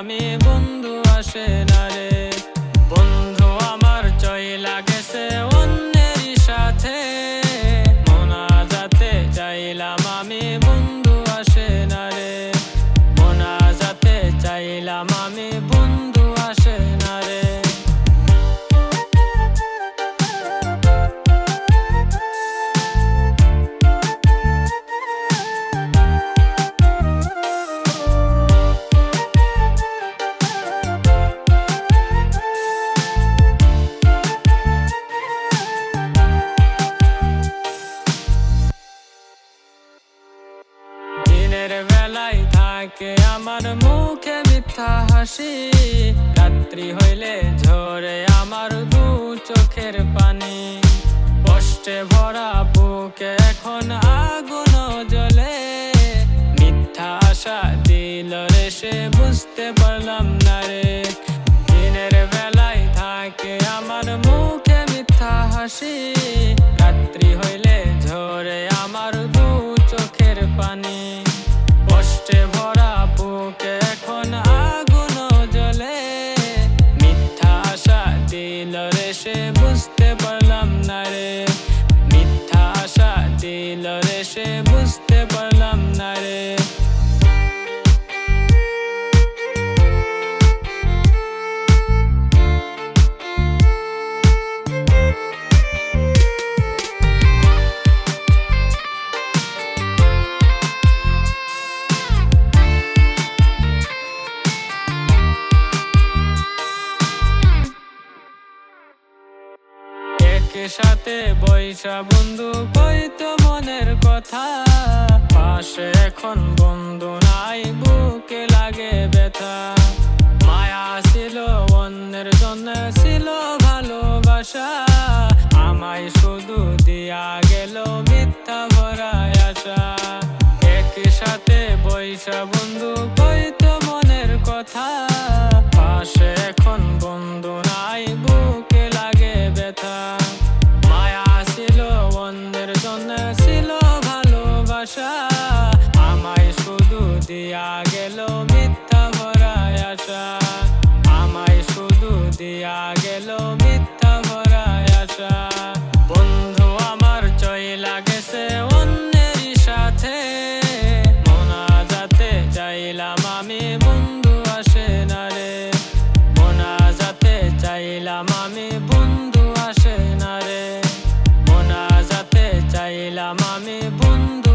আমি বন্ধু আসে না রে। বন্ধু আমার চইলা গেছে অন্যেরই সাথে, মোনাজাতে চাইলাম আমি বন্ধু আসে না রে। মোনাজাতে চাইলাম আমি বন্ধু আসে না রে। দিনের বেলায় থাকে আমার মুখে মিথ্যা হাসি, রাত্রি হইলে ঝরে আমার দু চোখের পানি। কষ্টে ভরা বুকে এখন আগুন জ্বলে, মিথ্যা আশা দিল রে সে বুঝতে পারলাম না রে। দিনের বেলায় থাকে আমার মুখে মিথ্যা হাসি, রাত্রি হইলে ঝরে আমার দু চোখের পানি। কষ্টে ভরা বুকে এখন আগুন জ্বলে, মিথ্যা আশা দিল রে সে বুঝতে পারলাম না রে। মিথ্যা আশা দিল রে সে বুঝতে পারলাম না রে। সাথে বৈশা বন্ধু কইতো মনের কথা, পাশে এখন বন্ধু নাই বুকে লাগে ব্যথা। মায়া ছিল অন্যের জন্য ছিল ভালোবাসা, আমায় শুধু দিয়া গেল মিথ্যা ভরা আশা। একই সাথে বৈশা বন্ধু কইতো মনের কথা, পাশে এখন বন্ধু নাই বুকে লাগে ব্যথা। ছিল ভালোবাসা, আমায় শুধু দিয়া গেল মিথ্যা ভরা আশা। আমায় শুধু দিয়া গেল মিথ্যা ভরা আশা। বন্ধু আমার চইলা গেছে অন্যেরই সাথে, মোনাজাতে চাইলাম আমি বন্ধু আসে না রে। মোনাজাতে চাইলাম আমি বন্ধু আসে না রে। মোনাজাতে চাইলাম আমি বন্ধু